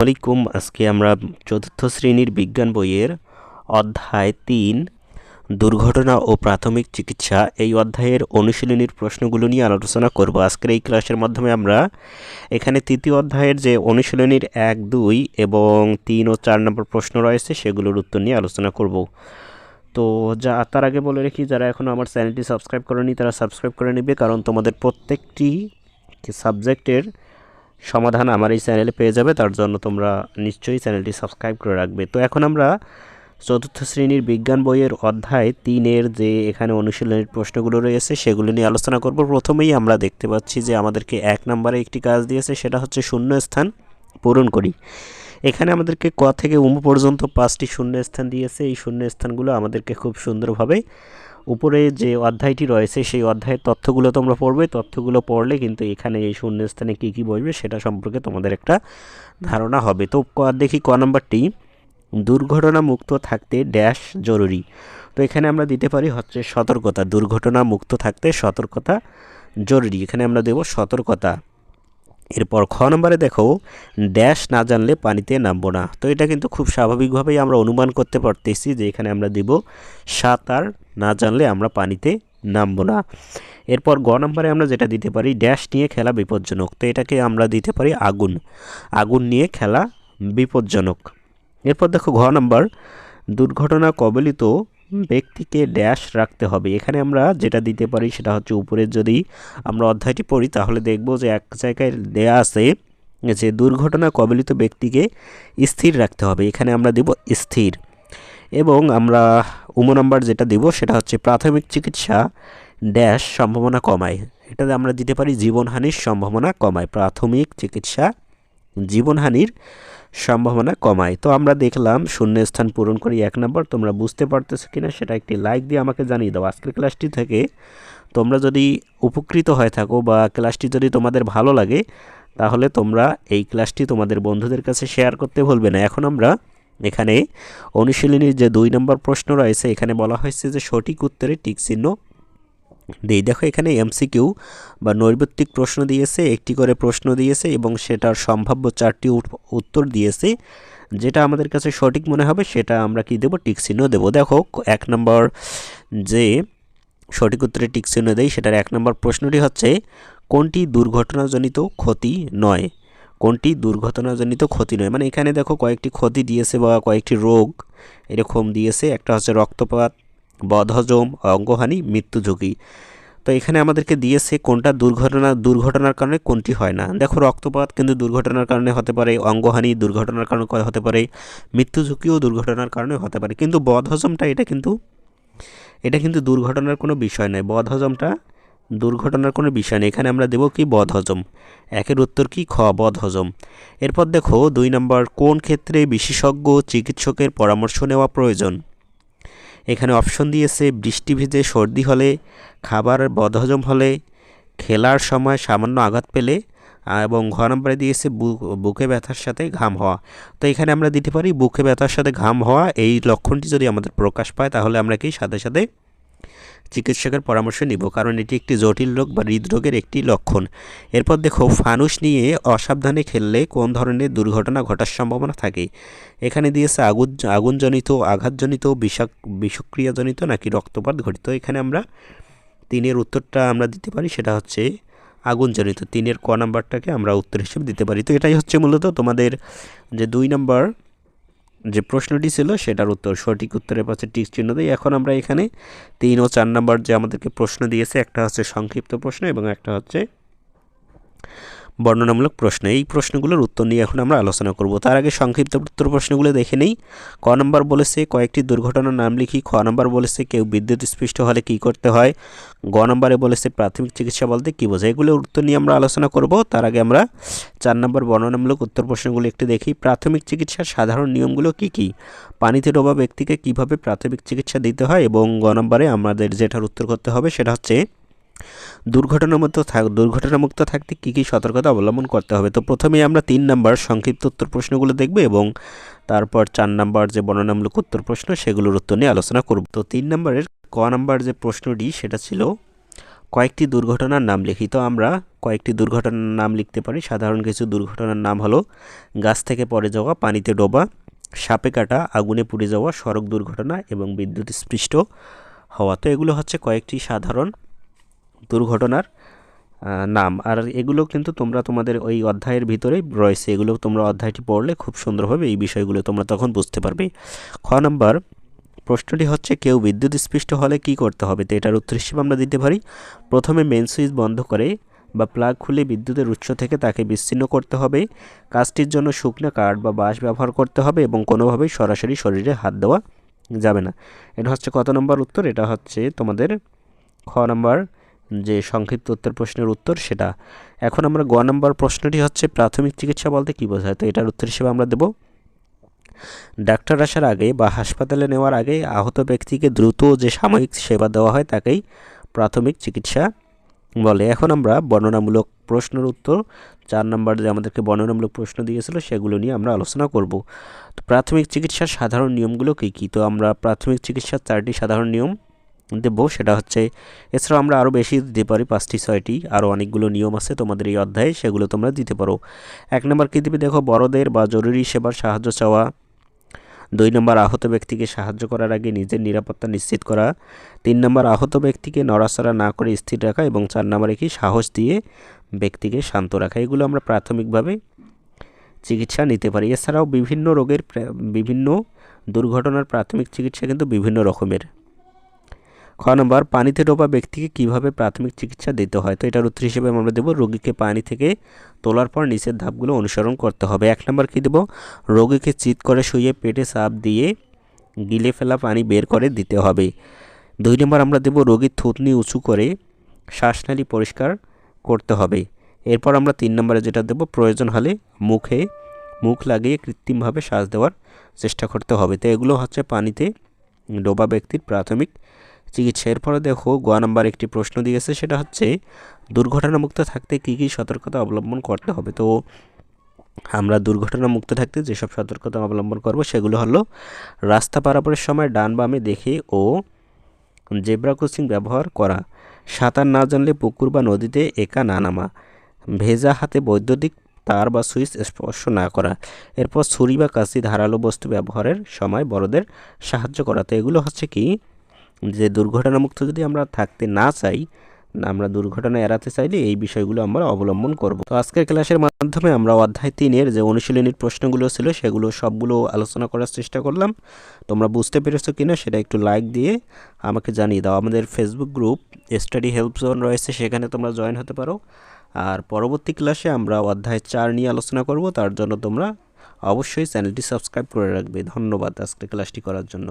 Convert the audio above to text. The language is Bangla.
আলাইকুম। আজকে আমরা চতুর্থ শ্রেণীর বিজ্ঞান বইয়ের অধ্যায় ৩ দুর্ঘটনা ও প্রাথমিক চিকিৎসা এই অধ্যায়ের অনুশীলনীর প্রশ্নগুলো নিয়ে আলোচনা করব। আজকের এই ক্লাসের মাধ্যমে আমরা এখানে তৃতীয় অধ্যায়ের যে অনুশীলনীর ১, ২ এবং ৩ ও ৪ নম্বর প্রশ্ন রয়েছে সেগুলোর উত্তর নিয়ে আলোচনা করব। তো তার আগে বলে রাখি, যারা এখনও আমার চ্যানেলটি সাবস্ক্রাইব করেনি তারা সাবস্ক্রাইব করে নেবে, কারণ তোমাদের প্রত্যেকটি সাবজেক্টের সমাধান আমার এই চ্যানেলে পেয়ে যাবে। তার জন্য তোমরা নিশ্চয়ই চ্যানেলটি সাবস্ক্রাইব করে রাখবে। তো এখন আমরা চতুর্থ শ্রেণীর বিজ্ঞান বইয়ের অধ্যায় ৩-এর যে এখানে অনুশীলনের প্রশ্নগুলো রয়েছে সেগুলো নিয়ে আলোচনা করব। প্রথমেই আমরা দেখতে পাচ্ছি যে আমাদেরকে ১ নম্বরে একটি কাজ দিয়েছে, সেটা হচ্ছে শূন্যস্থান পূরণ করি। এখানে আমাদেরকে ক থেকে উম পর্যন্ত 5টি শূন্যস্থান দিয়েছে। এই শূন্যস্থানগুলো আমাদেরকে খুব সুন্দরভাবে উপরে যে অধ্যায়টি রয়েছে সেই অধ্যায়ের তথ্যগুলো তোমরা পড়বে। তথ্যগুলো পড়লে কিন্তু এখানে এই শূন্যস্থানে কী কী বসবে সেটা সম্পর্কে তোমাদের একটা ধারণা হবে। তো দেখি ক নম্বরটি, দুর্ঘটনা মুক্ত থাকতে ড্যাশ জরুরি। তো এখানে আমরা দিতে পারি হচ্ছে সতর্কতা। দুর্ঘটনা মুক্ত থাকতে সতর্কতা জরুরি, এখানে আমরা দেব সতর্কতা। এরপর খ নম্বরে দেখো, ড্যাশ না জানলে পানিতে নামবো না। তো এটা কিন্তু খুব স্বাভাবিকভাবেই আমরা অনুমান করতে পারতেছি যে এখানে আমরা দেব সাঁতার না জানলে আমরা পানিতে নামবো না। এরপর গ নম্বরে আমরা যেটা দিতে পারি, ড্যাশ নিয়ে খেলা বিপজ্জনক। তো এটাকে আমরা দিতে পারি আগুন। আগুন নিয়ে খেলা বিপজ্জনক। এরপর দেখো ঘ নম্বর, দুর্ঘটনা কবলিত ব্যক্তিকে ড্যাশ রাখতে হবে। এখানে আমরা যেটা দিতে পারি সেটা হচ্ছে, উপরে যদি আমরা অধ্যায়টি পড়ি তাহলে দেখব যে এক জায়গায় দেয়া আছে যে দুর্ঘটনা কবলিত ব্যক্তিকে স্থির রাখতে হবে। এখানে আমরা দেব স্থির। এবং আমরা নম্বর যেটা দেব সেটা হচ্ছে প্রাথমিক চিকিৎসা ড্যাশ সম্ভাবনা কমায়। এটাতে আমরা দিতে পারি জীবনহানির সম্ভাবনা কমায়। প্রাথমিক চিকিৎসা জীবনহানির সম্ভাবনা কমায়। তো আমরা দেখলাম শূন্যস্থান পূরণ করি ১ নম্বর। তোমরা বুঝতে পারতেছো কিনা সেটা একটি লাইক দিয়ে আমাকে জানিয়ে দাও। আজকের ক্লাসটি থেকে তোমরা যদি উপকৃত হয়ে থাকো বা ক্লাসটি যদি তোমাদের ভালো লাগে তাহলে তোমরা এই ক্লাসটি তোমাদের বন্ধুদের কাছে শেয়ার করতে ভুলবে না। এখন আমরা এখানে অনুশীলনীর যে ২ নম্বর প্রশ্ন রয়েছে এখানে বলা হয়েছে যে সঠিক উত্তরে টিক চিহ্ন দেই। দেখো এখানে এমসিকিউ বা নৈর্ব্যক্তিক প্রশ্ন দিয়েছে, একটি করে প্রশ্ন দিয়েছে এবং সেটার সম্ভাব্য 4টি উত্তর দিয়েছে। যেটা আমাদের কাছে সঠিক মনে হবে সেটা আমরা কি দেব, টিক চিহ্ন দেব। দেখো ১ নম্বর যে সঠিক উত্তরে টিক চিহ্ন দেই সেটার ১ নম্বর প্রশ্নটি হচ্ছে, কোনটি দুর্ঘটনাজনিত ক্ষতি নয়? কোনটি দুর্ঘটনাজনিত ক্ষতি নয়, মানে এখানে দেখো কয়েকটি ক্ষতি দিয়েছে বা কয়েকটি রোগ এরকম দিয়েছে। একটা হচ্ছে রক্তপাত, বদহজম, অঙ্গহানি, মৃত্যু ঝুঁকি। তো এখানে আমাদেরকে দিয়েছে কোনটা দুর্ঘটনার কারণে কোনটি হয় না। দেখো রক্তপাত কিন্তু দুর্ঘটনার কারণে হতে পারে, অঙ্গহানি দুর্ঘটনার কারণে হতে পারে, মৃত্যু ঝুঁকিও দুর্ঘটনার কারণে হতে পারে, কিন্তু বদহজমটা এটা কিন্তু দুর্ঘটনার কোনো বিষয় নয়। বদহজমটা দুর্ঘটনার কোনো বিষয় নেই। এখানে আমরা দেব কি, বদহজম। একের উত্তর কি, খ, বদহজম। এরপর দেখো ২ নম্বর, কোন ক্ষেত্রে বিশেষজ্ঞ চিকিৎসকের পরামর্শ নেওয়া প্রয়োজন? এখানে অপশন দিয়েছে বৃষ্টি ভিজে সর্দি হলে, খাবার বদহজম হলে, খেলার সময় সামান্য আঘাত পেলে, এবং ঘ নম্বরে দিয়েছে বুকে ব্যথার সাথে ঘাম হওয়া। তো এখানে আমরা দিতে পারি বুকে ব্যথার সাথে ঘাম হওয়া। এই লক্ষণটি যদি আমাদের প্রকাশ পায় তাহলে আমরা কি সাথে সাথে চিকিৎসকের পরামর্শ নিব, কারণ এটি একটি জটিল রোগ বা হৃদরোগের একটি লক্ষণ। এরপর দেখো ফানুস নিয়ে অসাবধানে খেললে কোন ধরনের দুর্ঘটনা ঘটার সম্ভাবনা থাকে? এখানে দিয়েছে আগুনজনিত, আঘাতজনিত, বিষক্রিয়াজনিত নাকি রক্তপাত ঘটিত। এখানে আমরা ৩-এর উত্তরটা আমরা দিতে পারি সেটা হচ্ছে আগুনজনিত। ৩-এর ক নাম্বারটাকে আমরা উত্তর হিসেবে দিতে পারি। তো এটাই হচ্ছে মূলত তোমাদের যে ২ নম্বর যে প্রশ্নটি ছিল সেটার উত্তর। সঠিক উত্তরের পাশে টিক চিহ্ন দেই। এখন আমরা এখানে ৩ ও ৪ নম্বর যে আমাদেরকে প্রশ্ন দিয়েছে, একটা হচ্ছে সংক্ষিপ্ত প্রশ্ন এবং একটা হচ্ছে বর্ণনামূলক প্রশ্ন। এই প্রশ্নগুলোর উত্তর নিয়ে এখন আমরা আলোচনা করব। তার আগে সংক্ষিপ্ত উত্তর প্রশ্নগুলো দেখে নেই। ক নম্বর বলেছে কয়েকটি দুর্ঘটনার নাম লিখি। খ নম্বর বলেছে কেউ বিদ্যুৎ স্পৃষ্ট হলে কী করতে হয়। গ নম্বরে বলেছে প্রাথমিক চিকিৎসা বলতে কী বোঝায়। এগুলোর উত্তর নিয়ে আমরা আলোচনা করব। তার আগে আমরা ৪ নম্বর বর্ণনামূলক উত্তর প্রশ্নগুলো একটু দেখি। প্রাথমিক চিকিৎসার সাধারণ নিয়মগুলো কী কী? পানিতে ডোবা ব্যক্তিকে কীভাবে প্রাথমিক চিকিৎসা দিতে হয়। এবং গ নম্বরে আমাদের যেটার উত্তর করতে হবে সেটা হচ্ছে দুর্ঘটনামুক্ত থাকতে কী কী সতর্কতা অবলম্বন করতে হবে। তো প্রথমেই আমরা ৩ নম্বর সংক্ষিপ্ত উত্তর প্রশ্নগুলো দেখব এবং তারপর ৪ নম্বর যে বর্ণনামূলক উত্তর প্রশ্ন সেগুলোর উত্তর নিয়ে আলোচনা করব। তো ৩ নম্বরের ক নম্বর যে প্রশ্নটি সেটা ছিল, কয়েকটি দুর্ঘটনার নাম লিখি। তো আমরা কয়েকটি দুর্ঘটনার নাম লিখতে পারি। সাধারণ কিছু দুর্ঘটনার নাম হলো গাছ থেকে পড়ে যাওয়া, পানিতে ডোবা, সাপে কাটা, আগুনে পুড়ে যাওয়া, সড়ক দুর্ঘটনা এবং বিদ্যুৎ স্পৃষ্ট হওয়া। তো এগুলো হচ্ছে কয়েকটি সাধারণ দুর্ঘটনার নাম। আর এগুলো কিন্তু তোমরা তোমাদের ওই অধ্যায়ের ভিতরেই রয়েছে, এগুলো তোমরা অধ্যায়টি পড়লে খুব সুন্দরভাবে এই বিষয়গুলো তোমরা তখন বুঝতে পারবে। খ নম্বর প্রশ্নটি হচ্ছে কেউ বিদ্যুৎ স্পৃষ্ট হলে কি করতে হবে? তো এটার উত্তর হিসেবে আমরা দিতে পারি প্রথমে মেন সুইচ বন্ধ করে বা প্লাগ খুলে বিদ্যুতের উৎস থেকে তাকে বিচ্ছিন্ন করতে হবে। কাজটির জন্য শুকনো কাঠ বা বাঁশ ব্যবহার করতে হবে এবং কোনোভাবেই সরাসরি শরীরে হাত দেওয়া যাবে না। এটা হচ্ছে কত নম্বর উত্তর? এটা হচ্ছে তোমাদের খ নম্বর যে সংক্ষিপ্ত উত্তর প্রশ্নের উত্তর সেটা। এখন আমরা গ নম্বর প্রশ্নটি হচ্ছে প্রাথমিক চিকিৎসা বলতে কী বোঝায়? তো এটার উত্তর হিসেবে আমরা দেব ডাক্তার আসার আগে বা হাসপাতালে নেওয়ার আগে আহত ব্যক্তিকে দ্রুত যে সাময়িক সেবা দেওয়া হয় তাকেই প্রাথমিক চিকিৎসা বলে। এখন আমরা বর্ণনামূলক প্রশ্নের উত্তর 4 নম্বর যে আমাদেরকে বর্ণনামূলক প্রশ্ন দিয়েছিল সেগুলো নিয়ে আমরা আলোচনা করব। তো প্রাথমিক চিকিৎসার সাধারণ নিয়মগুলো কী কী? তো আমরা প্রাথমিক চিকিৎসার 4টি সাধারণ নিয়ম দেব, সেটা হচ্ছে, এছাড়াও আমরা আরও বেশি দিতে পারি, 5টি 6টি, আরও অনেকগুলো নিয়ম আছে তোমাদের এই অধ্যায়ে, সেগুলো তোমরা দিতে পারো। 1 নম্বর কী দিবে দেখো, বড়দের বা জরুরি সেবার সাহায্য চাওয়া। 2 নম্বর আহত ব্যক্তিকে সাহায্য করার আগে নিজের নিরাপত্তা নিশ্চিত করা। 3 নম্বর আহত ব্যক্তিকে নড়াচড়া না করে স্থির রাখা এবং 4 নম্বরে কি সাহস দিয়ে ব্যক্তিকে শান্ত রাখা। এগুলো আমরা প্রাথমিকভাবে চিকিৎসা নিতে পারি। এছাড়াও বিভিন্ন রোগের বিভিন্ন দুর্ঘটনার প্রাথমিক চিকিৎসা কিন্তু বিভিন্ন রকমের। খ নম্বর পানিতে ডোবা ব্যক্তিকে কিভাবে প্রাথমিক চিকিৎসা দিতে হয়? তো এটার উত্তর হিসেবে আমরা দেব রোগীকে পানি থেকে তোলার পর নিচের ধাপগুলো অনুসরণ করতে হবে। 1 নম্বর কী দেব, রোগীকে চিৎ করে শুয়ে পেটে চাপ দিয়ে গিলে ফেলা পানি বের করে দিতে হবে। 2 নম্বর আমরা দেব রোগীর থুতনি উঁচু করে শ্বাসনালী পরিষ্কার করতে হবে। এরপর আমরা 3 নম্বরে যেটা দেব, প্রয়োজন হলে মুখ লাগিয়ে কৃত্রিমভাবে শ্বাস দেওয়ার চেষ্টা করতে হবে। তো এগুলো হচ্ছে পানিতে ডোবা ব্যক্তির প্রাথমিক চিকিৎসা। এরপরে দেখো গ নাম্বার একটি প্রশ্ন দিয়েছে, সেটা হচ্ছে দুর্ঘটনামুক্ত থাকতে কী কী সতর্কতা অবলম্বন করতে হবে? তো আমরা দুর্ঘটনামুক্ত থাকতে যেসব সতর্কতা অবলম্বন করব সেগুলো হলো রাস্তা পারাপারের সময় ডান বামে দেখে ও জেব্রা ক্রসিং ব্যবহার করা, সাঁতার না জানলে পুকুর বা নদীতে একা না নামা, ভেজা হাতে বৈদ্যুতিক তার বা সুইচ স্পর্শ না করা, এরপর ছুরি বা কাঁচি ধারালো বস্তু ব্যবহারের সময় বড়দের সাহায্য করা। তো এগুলো হচ্ছে কি, যে দুর্ঘটনামুক্ত যদি আমরা থাকতে না চাই, আমরা দুর্ঘটনা এড়াতে চাইলে এই বিষয়গুলো আমরা অবলম্বন করব। তো আজকের ক্লাসের মাধ্যমে আমরা অধ্যায় 3-এর যে অনুশীলনীর প্রশ্নগুলো ছিল সেগুলো সবগুলো আলোচনা করার চেষ্টা করলাম। তোমরা বুঝতে পেরেছো কিনা সেটা একটু লাইক দিয়ে আমাকে জানিয়ে দাও। আমাদের Facebook group study help zone রয়েছে, সেখানে তোমরা জয়েন হতে পারো। আর পরবর্তী ক্লাসে আমরা অধ্যায় 4 নিয়ে আলোচনা করব, তার জন্য তোমরা অবশ্যই চ্যানেলটি সাবস্ক্রাইব করে রাখবে। ধন্যবাদ আজকের ক্লাসটি করার জন্য।